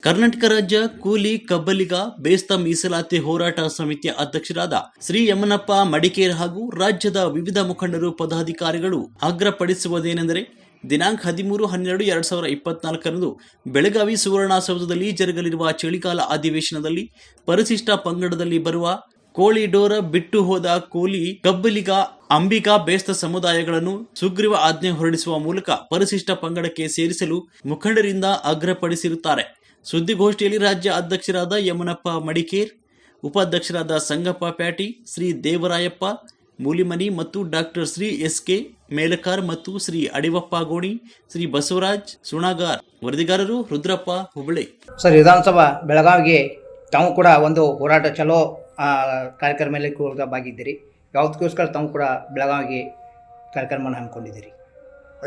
ಕರ್ನಾಟಕ ರಾಜ್ಯ ಕೂಲಿ ಕಬ್ಬಲಿಗ ಬೇಸ್ತ ಮೀಸಲಾತಿ ಹೋರಾಟ ಸಮಿತಿಯ ಅಧ್ಯಕ್ಷರಾದ ಶ್ರೀ ಯಮನಪ್ಪ ಮಡಿಕೇರ್ ಹಾಗೂ ರಾಜ್ಯದ ವಿವಿಧ ಮುಖಂಡರು ಪದಾಧಿಕಾರಿಗಳು ಆಗ್ರಹಪಡಿಸುವುದೇನೆಂದರೆ ದಿನಾಂಕ 13-12-2024 ಬೆಳಗಾವಿ ಸುವರ್ಣಸೌಧದಲ್ಲಿ ಜರುಗಲಿರುವ ಚಳಿಗಾಲ ಅಧಿವೇಶನದಲ್ಲಿ ಪರಿಶಿಷ್ಟ ಪಂಗಡದಲ್ಲಿ ಬರುವ ಕೋಳಿಡೋರ ಬಿಟ್ಟು ಹೋದ ಕೂಲಿ ಕಬ್ಬಲಿಗ ಅಂಬಿಗ ಬೇಸ್ತ ಸಮುದಾಯಗಳನ್ನು ಸುಗ್ರೀವ ಆಜ್ಞೆ ಹೊರಡಿಸುವ ಮೂಲಕ ಪರಿಶಿಷ್ಟ ಪಂಗಡಕ್ಕೆ ಸೇರಿಸಲು ಮುಖಂಡರಿಂದ ಆಗ್ರಹಪಡಿಸಿರುತ್ತಾರೆ. ಸುದ್ದಿಗೋಷ್ಠಿಯಲ್ಲಿ ರಾಜ್ಯ ಅಧ್ಯಕ್ಷರಾದ ಯಮನಪ್ಪ ಮಡಿಕೇರ್, ಉಪಾಧ್ಯಕ್ಷರಾದ ಸಂಗಪ್ಪ ಪ್ಯಾಟಿ, ಶ್ರೀ ದೇವರಾಯಪ್ಪ ಮೂಲಿಮನಿ ಮತ್ತು ಡಾಕ್ಟರ್ ಶ್ರೀ ಎಸ್.ಕೆ. ಮೇಲಕಾರ್ ಮತ್ತು ಶ್ರೀ ಅಡಿವಪ್ಪ ಗೋಣಿ, ಶ್ರೀ ಬಸವರಾಜ್ ಸುಣಗಾರ್. ವರದಿಗಾರರು ರುದ್ರಪ್ಪ ಹುಬ್ಬಳ್ಳಿ. ಸರ್, ವಿಧಾನಸಭಾ ಬೆಳಗಾವಿಗೆ ತಾವು ಕೂಡ ಒಂದು ಹೋರಾಟ ಚಲೋ ಕಾರ್ಯಕ್ರಮದಲ್ಲಿ ಕೂಡ ಭಾಗಿದ್ದೀರಿ. ಯಾವುದಕ್ಕೋಸ್ಕರ ತಾವು ಕೂಡ ಬೆಳಗಾವಿಗೆ ಕಾರ್ಯಕ್ರಮವನ್ನು ಹಮ್ಮಿಕೊಂಡಿದ್ದೀರಿ?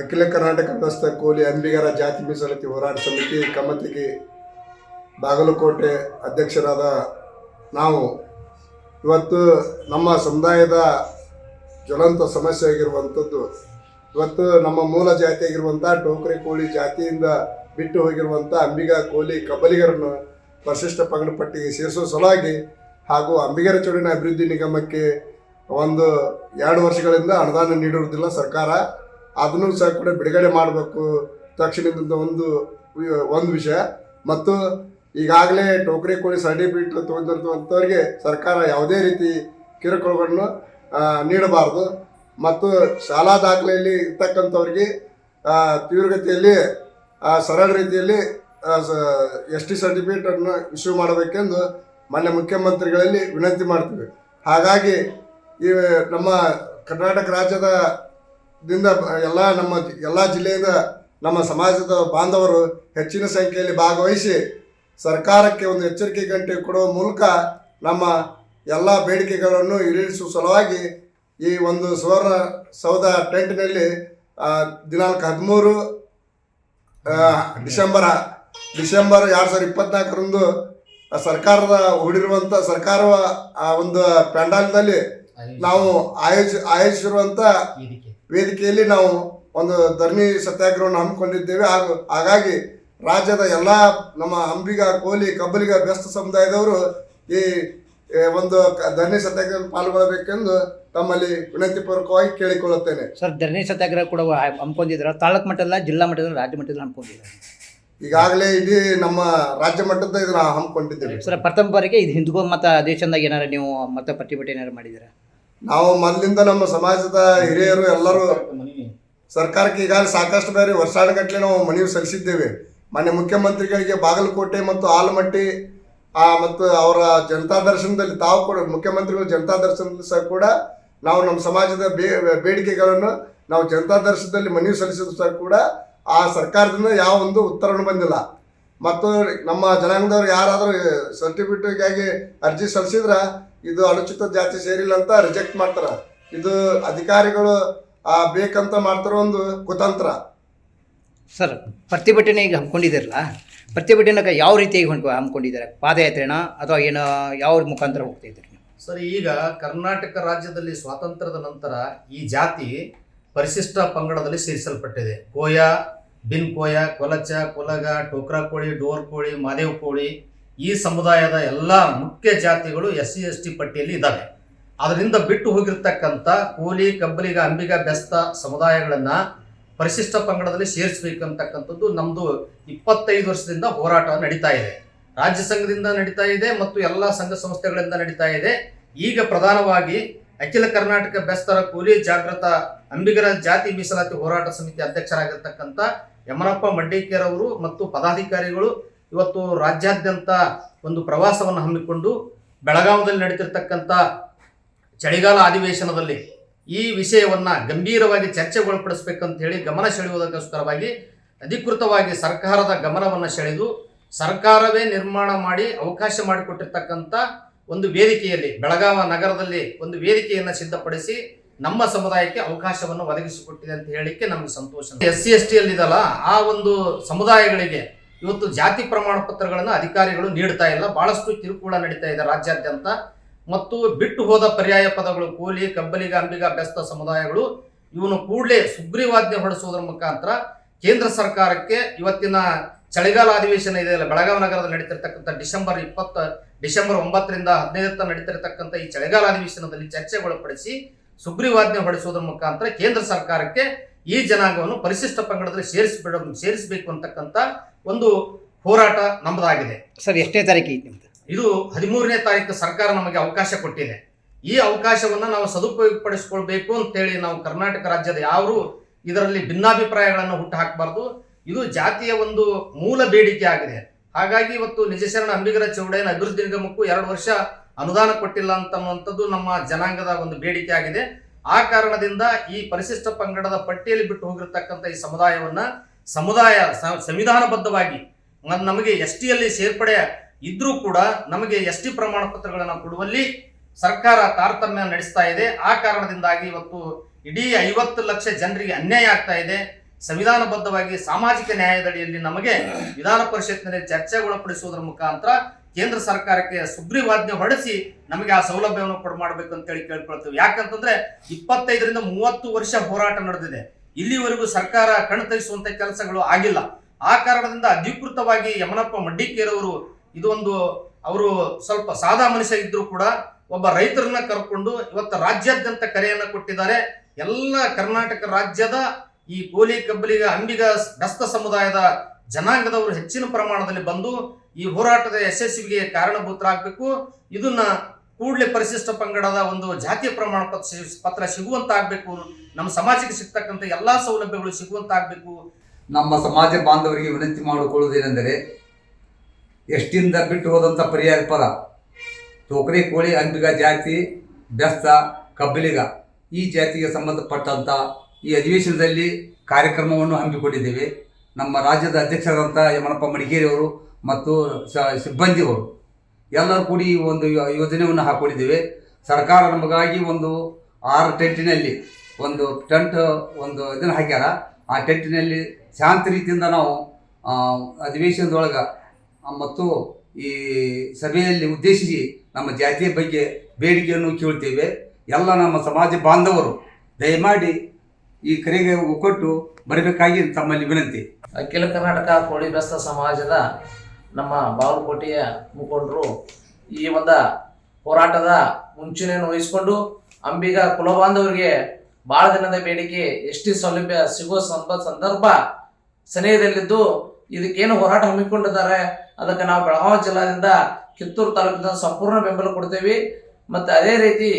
ಅಖಿಲ ಕರ್ನಾಟಕ ಬೇಸ್ತ ಕೂಲಿ ಅಂಬಿಗರ ಜಾತಿ ಮೀಸಲಾತಿ ಹೋರಾಟ ಸಮಿತಿ ಕಮತಿಗೆ ಬಾಗಲಕೋಟೆ ಅಧ್ಯಕ್ಷರಾದ ನಾವು ಇವತ್ತು ನಮ್ಮ ಸಮುದಾಯದ ಜ್ವಲಂತ ಸಮಸ್ಯೆ ಆಗಿರುವಂಥದ್ದು, ಇವತ್ತು ನಮ್ಮ ಮೂಲ ಜಾತಿಯಾಗಿರುವಂಥ ಟೋಕರಿ ಕೋಳಿ ಜಾತಿಯಿಂದ ಬಿಟ್ಟು ಹೋಗಿರುವಂಥ ಅಂಬಿಗ ಕೋಲಿ ಕಬ್ಬಲಿಗರನ್ನು ಪರಿಶಿಷ್ಟ ಪಂಗಡ ಪಟ್ಟಿಗೆ ಸೇರಿಸುವ ಸಲುವಾಗಿ ಹಾಗೂ ಅಂಬಿಗರ ಚೌಡಿನ ಅಭಿವೃದ್ಧಿ ನಿಗಮಕ್ಕೆ 2 ವರ್ಷಗಳಿಂದ ಅನುದಾನ ನೀಡಿರುವುದಿಲ್ಲ ಸರ್ಕಾರ. ಅದನ್ನು ಸಹ ಕೂಡ ಬಿಡುಗಡೆ ಮಾಡಬೇಕು ತಕ್ಷಣದಿಂದ ಒಂದು ವಿಷಯ. ಮತ್ತು ಈಗಾಗಲೇ ಟೋಕರಿ ಕೋಳಿ ಸರ್ಟಿಫಿಕೇಟ್ ತೊಗೊಂಡಿರುವಂಥವ್ರಿಗೆ ಸರ್ಕಾರ ಯಾವುದೇ ರೀತಿ ಕಿರುಕುಳಗಳನ್ನು ನೀಡಬಾರ್ದು. ಮತ್ತು ಶಾಲಾ ದಾಖಲೆಯಲ್ಲಿ ಇರ್ತಕ್ಕಂಥವ್ರಿಗೆ ತೀವ್ರಗತಿಯಲ್ಲಿ ಸರಳ ರೀತಿಯಲ್ಲಿ ST ಸರ್ಟಿಫಿಕೇಟನ್ನು ಇಶ್ಯೂ ಮಾಡಬೇಕೆಂದು ಮಾನ್ಯ ಮುಖ್ಯಮಂತ್ರಿಗಳಲ್ಲಿ ವಿನಂತಿ ಮಾಡ್ತೀವಿ. ಹಾಗಾಗಿ ಈ ನಮ್ಮ ಕರ್ನಾಟಕ ರಾಜ್ಯದಿಂದ ಎಲ್ಲ ಜಿಲ್ಲೆಯಿಂದ ನಮ್ಮ ಸಮಾಜದ ಬಾಂಧವರು ಹೆಚ್ಚಿನ ಸಂಖ್ಯೆಯಲ್ಲಿ ಭಾಗವಹಿಸಿ ಸರ್ಕಾರಕ್ಕೆ ಒಂದು ಎಚ್ಚರಿಕೆ ಗಂಟೆ ಕೊಡುವ ಮೂಲಕ ನಮ್ಮ ಎಲ್ಲ ಬೇಡಿಕೆಗಳನ್ನು ಈಡೇರಿಸುವ ಸಲುವಾಗಿ ಈ ಒಂದು ಸುವರ್ಣ ಸೌಧ ಟೆಂಟ್ನಲ್ಲಿ ದಿನಾಂಕ 13 ಡಿಸೆಂಬರ್ 2024 ಸರ್ಕಾರದ ಹೂಡಿರುವಂಥ ಸರ್ಕಾರದ ಒಂದು ಪ್ಯಾಂಡಾಲ್ನಲ್ಲಿ ನಾವು ಆಯೋಜಿಸಿರುವಂಥ ವೇದಿಕೆಯಲ್ಲಿ ನಾವು ಒಂದು ಧರಣಿ ಸತ್ಯಾಗ್ರಹವನ್ನು ಹಮ್ಮಿಕೊಂಡಿದ್ದೇವೆ. ಹಾಗಾಗಿ ರಾಜ್ಯದ ಎಲ್ಲ ನಮ್ಮ ಅಂಬಿಗ ಕೋಲಿ ಕಬ್ಬಲಿಗ ಬೆಸ್ತ ಸಮುದಾಯದವರು ಈ ಒಂದು ಧರಣಿ ಸತ್ಯಾಗ್ರಹ ಪಾಲ್ಗೊಳ್ಳಬೇಕೆಂದು ತಮ್ಮಲ್ಲಿ ವಿನಂತಿಪೂರ್ವಕವಾಗಿ ಕೇಳಿಕೊಳ್ಳುತ್ತೇನೆ. ಸರ್, ಧರಣಿ ಸತ್ಯಾಗ್ರಹ ಕೂಡ ಹಮ್ಮಿಕೊಂಡಿದ್ದೀರಾ? ತಾಲೂಕು ಮಟ್ಟದ, ಜಿಲ್ಲಾ ಮಟ್ಟದಲ್ಲಿ, ರಾಜ್ಯ ಮಟ್ಟದಲ್ಲಿ ಹಮ್ಮಿಕೊಂಡಿದ್ದೀರಾ? ಈಗಾಗಲೇ ಇಡೀ ನಮ್ಮ ರಾಜ್ಯ ಮಟ್ಟದ ಇದನ್ನ ಹಮ್ಮಿಕೊಂಡಿದ್ದೇವೆ. ಸರ್, ಪ್ರಥಮ ಬಾರಿಗೆ ಇದು ಹಿಂದೂ ಮತ ಅಧಿವೇಶನದಾಗ ಏನಾರು ನೀವು ಮತ ಪ್ರತಿಭಟನೆ ಏನಾರು ಮಾಡಿದ್ದೀರಾ? ನಾವು ಮೊದಲಿಂದ ನಮ್ಮ ಸಮಾಜದ ಹಿರಿಯರು ಎಲ್ಲರೂ ಸರ್ಕಾರಕ್ಕೆ ಈಗಾಗಲೇ ಸಾಕಷ್ಟು ಬೇರೆ ವರ್ಷಾನುಗಟ್ಟಲೆ ನಾವು ಮನವಿ ಸಲ್ಲಿಸಿದ್ದೇವೆ. ಮಾನ್ಯ ಮುಖ್ಯಮಂತ್ರಿಗಳಿಗೆ ಬಾಗಲಕೋಟೆ ಮತ್ತು ಆಲಮಟ್ಟಿ ಮತ್ತು ಅವರ ಜನತಾ ದರ್ಶನದಲ್ಲಿ ತಾವು ಕೂಡ ಮುಖ್ಯಮಂತ್ರಿಗಳು ಜನತಾ ದರ್ಶನದಲ್ಲಿ ಸಹ ಕೂಡ ನಾವು ನಮ್ಮ ಸಮಾಜದ ಬೇಡಿಕೆಗಳನ್ನು ನಾವು ಜನತಾ ದರ್ಶನದಲ್ಲಿ ಮನವಿ ಸಲ್ಲಿಸಿದ್ರು ಸಹ ಕೂಡ ಆ ಸರ್ಕಾರದಿಂದ ಯಾವ ಒಂದು ಉತ್ತರವನ್ನು ಬಂದಿಲ್ಲ. ಮತ್ತು ನಮ್ಮ ಜನಾಂಗದವ್ರು ಯಾರಾದರೂ ಸರ್ಟಿಫಿಕೇಟ್ಗಾಗಿ ಅರ್ಜಿ ಸಲ್ಲಿಸಿದ್ರೆ ಇದು ಅನುಚಿತ ಜಾತಿ ಸೇರಿಲ್ಲ ಅಂತ ರಿಜೆಕ್ಟ್ ಮಾಡ್ತಾರೆ. ಇದು ಅಧಿಕಾರಿಗಳು ಬೇಕಂತ ಮಾಡ್ತಾರೋ ಒಂದು ಕುತಂತ್ರ. ಸರ್, ಪ್ರತಿಭಟನೆ ಈಗ ಹಮ್ಮಿಕೊಂಡಿದ್ದೀರಲ್ಲ, ಪ್ರತಿಭಟನೆಗೆ ಯಾವ ರೀತಿಯಾಗಿ ಹಮ್ಮಿಕೊಂಡಿದ್ದಾರೆ? ಪಾದಯಾತ್ರೆನಾ ಅಥವಾ ಏನು, ಯಾವ ಮುಖಾಂತರ ಹೋಗ್ತಾ ಇದ್ದೀರಿ? ಸರ್, ಈಗ ಕರ್ನಾಟಕ ರಾಜ್ಯದಲ್ಲಿ ಸ್ವಾತಂತ್ರ್ಯದ ನಂತರ ಈ ಜಾತಿ ಪರಿಶಿಷ್ಟ ಪಂಗಡದಲ್ಲಿ ಸೇರಿಸಲ್ಪಟ್ಟಿದೆ. ಕೋಯ, ಬಿನ್ ಕೋಯ, ಕೊಲಚ, ಕೊಲಗ, ಟೋಕ್ರಾ ಕೋಳಿ, ಡೋರ್ ಕೋಳಿ, ಮಾದೇವ್ ಕೋಳಿ, ಈ ಸಮುದಾಯದ ಎಲ್ಲ ಮುಖ್ಯ ಜಾತಿಗಳು SC ST ಪಟ್ಟಿಯಲ್ಲಿ ಇದ್ದಾವೆ. ಅದರಿಂದ ಬಿಟ್ಟು ಹೋಗಿರ್ತಕ್ಕಂಥ ಕೋಲಿ, ಕಬ್ಬಲಿಗ, ಅಂಬಿಗ, ಬೆಸ್ತ ಸಮುದಾಯಗಳನ್ನು ಪರಿಶಿಷ್ಟ ಪಂಗಡದಲ್ಲಿ ಸೇರಿಸಬೇಕಂತಕ್ಕಂಥದ್ದು ನಮ್ಮದು 25 ವರ್ಷದಿಂದ ಹೋರಾಟ ನಡೀತಾ ಇದೆ. ರಾಜ್ಯ ಸಂಘದಿಂದ ನಡೀತಾ ಇದೆ ಮತ್ತು ಎಲ್ಲ ಸಂಘ ಸಂಸ್ಥೆಗಳಿಂದ ನಡೀತಾ ಇದೆ. ಈಗ ಪ್ರಧಾನವಾಗಿ ಅಖಿಲ ಕರ್ನಾಟಕ ಬೆಸ್ತರ ಕೂಲಿ ಜಾಗೃತ ಅಂಬಿಗರ ಜಾತಿ ಮೀಸಲಾತಿ ಹೋರಾಟ ಸಮಿತಿ ಅಧ್ಯಕ್ಷರಾಗಿರ್ತಕ್ಕಂಥ ಯಮನಪ್ಪ ಮಡಿಕೇರ್ ಅವರು ಮತ್ತು ಪದಾಧಿಕಾರಿಗಳು ಇವತ್ತು ರಾಜ್ಯಾದ್ಯಂತ ಒಂದು ಪ್ರವಾಸವನ್ನು ಹಮ್ಮಿಕೊಂಡು ಬೆಳಗಾವಿಯಲ್ಲಿ ನಡೀತಿರ್ತಕ್ಕಂಥ ಚಳಿಗಾಲ ಅಧಿವೇಶನದಲ್ಲಿ ಈ ವಿಷಯವನ್ನು ಗಂಭೀರವಾಗಿ ಚರ್ಚೆಗೊಳಪಡಿಸಬೇಕಂತ ಹೇಳಿ ಗಮನ ಸೆಳೆಯುವುದಕ್ಕೋಸ್ಕರವಾಗಿ ಅಧಿಕೃತವಾಗಿ ಸರ್ಕಾರದ ಗಮನವನ್ನು ಸೆಳೆದು ಸರ್ಕಾರವೇ ನಿರ್ಮಾಣ ಮಾಡಿ ಅವಕಾಶ ಮಾಡಿಕೊಟ್ಟಿರ್ತಕ್ಕಂಥ ಒಂದು ವೇದಿಕೆಯಲ್ಲಿ ಬೆಳಗಾವಿ ನಗರದಲ್ಲಿ ಒಂದು ವೇದಿಕೆಯನ್ನು ಸಿದ್ಧಪಡಿಸಿ ನಮ್ಮ ಸಮುದಾಯಕ್ಕೆ ಅವಕಾಶವನ್ನು ಒದಗಿಸಿಕೊಟ್ಟಿದೆ ಅಂತ ಹೇಳಿಕ್ಕೆ ನಮಗೆ ಸಂತೋಷ. SC ST ಯಲ್ಲಿದಲ್ಲ ಆ ಒಂದು ಸಮುದಾಯಗಳಿಗೆ ಇವತ್ತು ಜಾತಿ ಪ್ರಮಾಣ ಪತ್ರಗಳನ್ನು ಅಧಿಕಾರಿಗಳು ನೀಡ್ತಾ ಇಲ್ಲ. ಬಹಳಷ್ಟು ಕಿರುಕುಳ ನಡೀತಾ ಇದೆ ರಾಜ್ಯಾದ್ಯಂತ. ಮತ್ತು ಬಿಟ್ಟು ಹೋದ ಪರ್ಯಾಯ ಪದಗಳು ಕೋಲಿ, ಕಬ್ಬಲಿಗ, ಅಂಬಿಗ, ಬೆಸ್ತ ಸಮುದಾಯಗಳು ಇವನು ಕೂಡಲೇ ಸುಗ್ರೀವಾಜ್ಞೆ ಹೊರಡಿಸುವುದರ ಮುಖಾಂತರ ಕೇಂದ್ರ ಸರ್ಕಾರಕ್ಕೆ ಇವತ್ತಿನ ಚಳಿಗಾಲ ಅಧಿವೇಶನ ಇದೆಯಲ್ಲ ಬೆಳಗಾವಿ ನಗರದಲ್ಲಿ ನಡೀತಿರ್ತಕ್ಕಂಥ ಡಿಸೆಂಬರ್ 9ರಿಂದ 15 ನಡೀತಿರ್ತಕ್ಕಂಥ ಈ ಚಳಿಗಾಲ ಅಧಿವೇಶನದಲ್ಲಿ ಚರ್ಚೆಗೊಳಪಡಿಸಿ ಸುಗ್ರೀವಾಜ್ಞೆ ಹೊರಡಿಸುವುದರ ಮುಖಾಂತರ ಕೇಂದ್ರ ಸರ್ಕಾರಕ್ಕೆ ಈ ಜನಾಂಗವನ್ನು ಪರಿಶಿಷ್ಟ ಪಂಗಡದಲ್ಲಿ ಸೇರಿಸಬೇಕು ಅಂತಕ್ಕಂಥ ಒಂದು ಹೋರಾಟ ನಮ್ಮದಾಗಿದೆ. ಸರ್ ಎಷ್ಟನೇ ತಾರೀಕಿಗೆ ನಿಮ್ದು? ಇದು 13ನೇ ತಾರೀಕು ಸರ್ಕಾರ ನಮಗೆ ಅವಕಾಶ ಕೊಟ್ಟಿದೆ. ಈ ಅವಕಾಶವನ್ನು ನಾವು ಸದುಪಯೋಗಪಡಿಸಿಕೊಳ್ಬೇಕು ಅಂತೇಳಿ ನಾವು ಕರ್ನಾಟಕ ರಾಜ್ಯದ ಯಾರು ಇದರಲ್ಲಿ ಭಿನ್ನಾಭಿಪ್ರಾಯಗಳನ್ನು ಹುಟ್ಟು ಹಾಕಬಾರ್ದು. ಇದು ಜಾತಿಯ ಒಂದು ಮೂಲ ಬೇಡಿಕೆ ಆಗಿದೆ. ಹಾಗಾಗಿ ಇವತ್ತು ನಿಜಶರಣ ಅಂಬಿಗರ ಚೌಡಯ್ಯನ ಅಭಿವೃದ್ಧಿ ನಿಗಮಕ್ಕೂ 2 ವರ್ಷ ಅನುದಾನ ಕೊಟ್ಟಿಲ್ಲ ಅಂತನ್ನುವಂಥದ್ದು ನಮ್ಮ ಜನಾಂಗದ ಒಂದು ಬೇಡಿಕೆ ಆಗಿದೆ. ಆ ಕಾರಣದಿಂದ ಈ ಪರಿಶಿಷ್ಟ ಪಂಗಡದ ಪಟ್ಟಿಯಲ್ಲಿ ಬಿಟ್ಟು ಹೋಗಿರ್ತಕ್ಕಂಥ ಈ ಸಂವಿಧಾನಬದ್ಧವಾಗಿ ನಮಗೆ STಯಲ್ಲಿ ಸೇರ್ಪಡೆ ಇದ್ರೂ ಕೂಡ ನಮಗೆ ST ಪ್ರಮಾಣ ಪತ್ರಗಳನ್ನು ಕೊಡುವಲ್ಲಿ ಸರ್ಕಾರ ತಾರತಮ್ಯ ನಡೆಸ್ತಾ ಇದೆ. ಆ ಕಾರಣದಿಂದಾಗಿ ಇವತ್ತು ಇಡೀ 50 ಲಕ್ಷ ಜನರಿಗೆ ಅನ್ಯಾಯ ಆಗ್ತಾ ಇದೆ. ಸಂವಿಧಾನಬದ್ಧವಾಗಿ ಸಾಮಾಜಿಕ ನ್ಯಾಯದಡಿಯಲ್ಲಿ ನಮಗೆ ವಿಧಾನ ಪರಿಷತ್ನಲ್ಲಿ ಚರ್ಚೆಗೊಳಪಡಿಸುವುದರ ಮುಖಾಂತರ ಕೇಂದ್ರ ಸರ್ಕಾರಕ್ಕೆ ಸುಗ್ರೀವಾಜ್ಞೆ ಹೊರಡಿಸಿ ನಮಗೆ ಆ ಸೌಲಭ್ಯವನ್ನು ಕೊಡಮಾಡಬೇಕು ಅಂತೇಳಿ ಕೇಳ್ಕೊಳ್ತೀವಿ. ಯಾಕಂತಂದ್ರೆ 25ರಿಂದ 30 ವರ್ಷ ಹೋರಾಟ ನಡೆದಿದೆ. ಇಲ್ಲಿವರೆಗೂ ಸರ್ಕಾರ ಕಣ್ತರಿಸುವಂತ ಕೆಲಸಗಳು ಆಗಿಲ್ಲ. ಆ ಕಾರಣದಿಂದ ಅಧಿಕೃತವಾಗಿ ಯಮನಪ್ಪ ಮಡ್ಡಿಕೇರವರು ಅವರು ಸ್ವಲ್ಪ ಸಾದಾ ಮನುಷ್ಯ ಇದ್ರೂ ಕೂಡ ಒಬ್ಬ ರೈತರನ್ನ ಕರ್ಕೊಂಡು ಇವತ್ತು ರಾಜ್ಯಾದ್ಯಂತ ಕರೆಯನ್ನ ಕೊಟ್ಟಿದ್ದಾರೆ. ಎಲ್ಲ ಕರ್ನಾಟಕ ರಾಜ್ಯದ ಈ ಕೋಲಿ, ಕಬ್ಬಲಿಗ, ಅಂಬಿಗ, ಬೆಸ್ತ ಸಮುದಾಯದ ಜನಾಂಗದವರು ಹೆಚ್ಚಿನ ಪ್ರಮಾಣದಲ್ಲಿ ಬಂದು ಈ ಹೋರಾಟದ ಯಶಸ್ವಿಗೆ ಕಾರಣಭೂತರಾಗಬೇಕು. ಇದನ್ನ ಕೂಡಲೇ ಪರಿಶಿಷ್ಟ ಪಂಗಡದ ಒಂದು ಜಾತಿಯ ಪ್ರಮಾಣ ಪತ್ರ ಸಿಗುವಂತಾಗಬೇಕು. ನಮ್ಮ ಸಮಾಜಕ್ಕೆ ಸಿಗ್ತಕ್ಕಂಥ ಎಲ್ಲಾ ಸೌಲಭ್ಯಗಳು ಸಿಗುವಂತಾಗಬೇಕು. ನಮ್ಮ ಸಮಾಜ ಬಾಂಧವರಿಗೆ ವಿನಂತಿ ಮಾಡಿಕೊಳ್ಳುವುದೇನೆಂದರೆ, ಎಷ್ಟಿಂದ ಬಿಟ್ಟು ಹೋದಂಥ ಪರ್ಯಾಯ ಪದ ಟೋಕರಿ, ಕೋಳಿ, ಅಂಬಿಗ ಜಾತಿ, ಬೆಸ್ತ, ಕಬ್ಬಲಿಗ ಈ ಜಾತಿಗೆ ಸಂಬಂಧಪಟ್ಟಂಥ ಈ ಅಧಿವೇಶನದಲ್ಲಿ ಕಾರ್ಯಕ್ರಮವನ್ನು ಹಮ್ಮಿಕೊಂಡಿದ್ದೇವೆ. ನಮ್ಮ ರಾಜ್ಯದ ಅಧ್ಯಕ್ಷರಾದಂಥ ಯಮನಪ್ಪ ಮಡಿಕೇರಿಯವರು ಮತ್ತು ಸಿಬ್ಬಂದಿಗಳು ಎಲ್ಲರೂ ಕೂಡಿ ಒಂದು ಯೋಜನೆಯನ್ನು ಹಾಕ್ಕೊಂಡಿದ್ದೇವೆ. ಸರ್ಕಾರ ನಮಗಾಗಿ ಒಂದು 6 ಟೆಂಟಿನಲ್ಲಿ ಒಂದು ಇದನ್ನು ಹಾಕ್ಯಾರ. ಆ ಟೆಂಟಿನಲ್ಲಿ ಶಾಂತ ರೀತಿಯಿಂದ ನಾವು ಅಧಿವೇಶನದೊಳಗೆ ಮತ್ತು ಈ ಸಭೆಯಲ್ಲಿ ಉದ್ದೇಶಿಸಿ ನಮ್ಮ ಜಾತಿಯ ಬಗ್ಗೆ ಬೇಡಿಕೆಯನ್ನು ಕೇಳ್ತೇವೆ. ಎಲ್ಲ ನಮ್ಮ ಸಮಾಜ ಬಾಂಧವರು ದಯಮಾಡಿ ಈ ಕರೆಗೆ ಒಕ್ಕೊಟ್ಟು ಬರಬೇಕಾಗಿ ತಮ್ಮಲ್ಲಿ ವಿನಂತಿ. ಅಖಿಲ ಕರ್ನಾಟಕ ಕೋಳಿ ಬೆಸ್ತ ಸಮಾಜದ ನಮ್ಮ ಬಾಗಲಕೋಟೆಯ ಮುಖಂಡರು ಈ ಒಂದು ಹೋರಾಟದ ಮುಂಚೂಣಿಯನ್ನು ವಹಿಸಿಕೊಂಡು ಅಂಬಿಗ ಕುಲಬಾಂಧವರಿಗೆ ಭಾಳ ದಿನದ ಬೇಡಿಕೆ ST ಸೌಲಭ್ಯ ಸಿಗುವ ಸಂದರ್ಭ ಸನಿಹದಲ್ಲಿದ್ದು ಇದಕ್ಕೇನು ಹೋರಾಟ ಹಮ್ಮಿಕೊಂಡಿದ್ದಾರೆ ಅದಕ್ಕೆ ನಾವು ಬೆಳಗಾವಿ ಜಿಲ್ಲಾದಿಂದ ಕಿತ್ತೂರು ತಾಲೂಕಿನ ಸಂಪೂರ್ಣ ಬೆಂಬಲ ಕೊಡ್ತೇವೆ. ಮತ್ತು ಅದೇ ರೀತಿ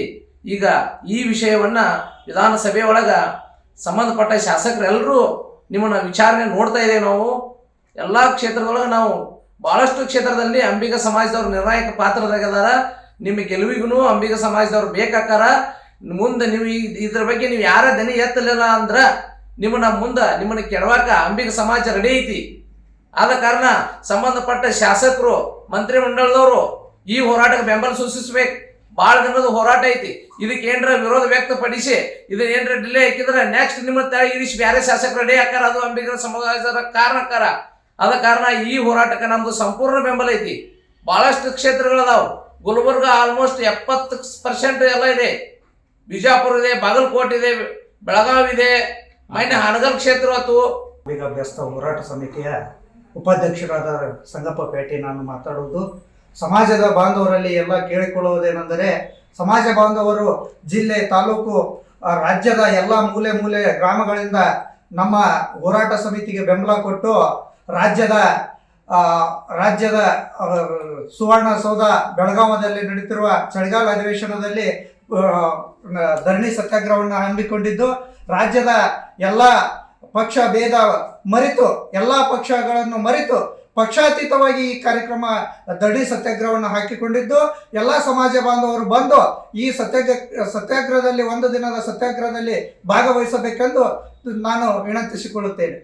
ಈಗ ಈ ವಿಷಯವನ್ನ ವಿಧಾನಸಭೆ ಒಳಗ ಸಂಬಂಧಪಟ್ಟ ಶಾಸಕರೆಲ್ಲರೂ ನಿಮ್ಮನ್ನ ವಿಚಾರಣೆ ನೋಡ್ತಾ ಇದ್ದೇವೆ. ನಾವು ಎಲ್ಲ ಕ್ಷೇತ್ರದೊಳಗೆ ನಾವು ಬಹಳಷ್ಟು ಕ್ಷೇತ್ರದಲ್ಲಿ ಅಂಬಿಗ ಸಮಾಜದವ್ರು ನಿರ್ಣಾಯಕ ಪಾತ್ರದಾಗದಾರ. ನಿಮ್ಮ ಗೆಲುವಿಗೂ ಅಂಬಿಗ ಸಮಾಜದವ್ರು ಬೇಕಾಕಾರ. ಮುಂದೆ ನೀವು ಇದ್ರ ಬಗ್ಗೆ ನೀವು ಯಾರ ದನಿ ಎತ್ತಲಿಲ್ಲ ಅಂದ್ರೆ ನಿಮ್ಮನ್ನ ಕೆಡವಾಕ ಅಂಬಿಗ ಸಮಾಜ ರೆಡಿ ಐತಿ. ಆದ ಕಾರಣ ಸಂಬಂಧಪಟ್ಟ ಶಾಸಕರು, ಮಂತ್ರಿ ಮಂಡಲದವರು ಈ ಹೋರಾಟಕ್ಕೆ ಬೆಂಬಲ ಸೂಚಿಸ್ಬೇಕು. ಭಾಳ ದಿನದ ಹೋರಾಟ ಐತಿ. ಇದಕ್ಕೆ ಏನರ ವಿರೋಧ ವ್ಯಕ್ತಪಡಿಸಿ ಇದನ್ನ ಏನರ ಡಿಲೇ ಹಾಕಿದ್ರೆ ನೆಕ್ಸ್ಟ್ ನಿಮ್ಮ ಇರಿಸಿ ಬೇರೆ ಶಾಸಕರು ರೆಡಿ ಹಾಕಾರ. ಅದು ಅಂಬಿಗರ ಸಮಾಜದ ಕಾರಣಕಾರ. ಆದ ಕಾರಣ ಈ ಹೋರಾಟಕ್ಕೆ ನಮ್ದು ಸಂಪೂರ್ಣ ಬೆಂಬಲ ಐತಿ. ಬಹಳಷ್ಟು ಕ್ಷೇತ್ರಗಳದಾವು. ಗುಲ್ಬರ್ಗ ಆಲ್ಮೋಸ್ಟ್ 70% ಎಲ್ಲ ಇದೆ. ಬಿಜಾಪುರ ಇದೆ, ಬಾಗಲಕೋಟೆ ಇದೆ, ಬೆಳಗಾವಿ ಇದೆ, ಮೈನೆ ಹಾನಗಲ್ ಕ್ಷೇತ್ರ ಆಯ್ತು. ಅಂಬಿಗ ಬೆಸ್ತ ಹೋರಾಟ ಸಮಿತಿಯ ಉಪಾಧ್ಯಕ್ಷರಾದ ಸಂಗಪ್ಪ ಪೇಟೆ ನಾನು ಮಾತಾಡುವುದು. ಸಮಾಜದ ಬಾಂಧವರಲ್ಲಿ ಎಲ್ಲ ಕೇಳಿಕೊಳ್ಳುವುದೇನೆಂದರೆ, ಸಮಾಜ ಬಾಂಧವರು ಜಿಲ್ಲೆ, ತಾಲೂಕು, ರಾಜ್ಯದ ಎಲ್ಲ ಮೂಲೆ ಗ್ರಾಮಗಳಿಂದ ನಮ್ಮ ಹೋರಾಟ ಸಮಿತಿಗೆ ಬೆಂಬಲ ಕೊಟ್ಟು ರಾಜ್ಯದ ಸುವರ್ಣಸೌಧ ಬೆಳಗಾವದಲ್ಲಿ ನಡೀತಿರುವ ಚಳಿಗಾಲ ಅಧಿವೇಶನದಲ್ಲಿ ಧರಣಿ ಸತ್ಯಾಗ್ರಹವನ್ನು ಹಮ್ಮಿಕೊಂಡಿದ್ದು, ರಾಜ್ಯದ ಎಲ್ಲ ಪಕ್ಷ ಭೇದ ಮರೆತು, ಎಲ್ಲ ಪಕ್ಷಗಳನ್ನು ಮರೆತು ಪಕ್ಷಾತೀತವಾಗಿ ಈ ಕಾರ್ಯಕ್ರಮ ಧರಣಿ ಸತ್ಯಾಗ್ರಹವನ್ನು ಹಾಕಿಕೊಂಡಿದ್ದು, ಎಲ್ಲ ಸಮಾಜ ಬಾಂಧವರು ಬಂದು ಈ ಸತ್ಯಾಗ್ರಹದಲ್ಲಿ 1 ದಿನದ ಸತ್ಯಾಗ್ರಹದಲ್ಲಿ ಭಾಗವಹಿಸಬೇಕೆಂದು ನಾನು ವಿನಂತಿಸಿಕೊಳ್ಳುತ್ತೇನೆ.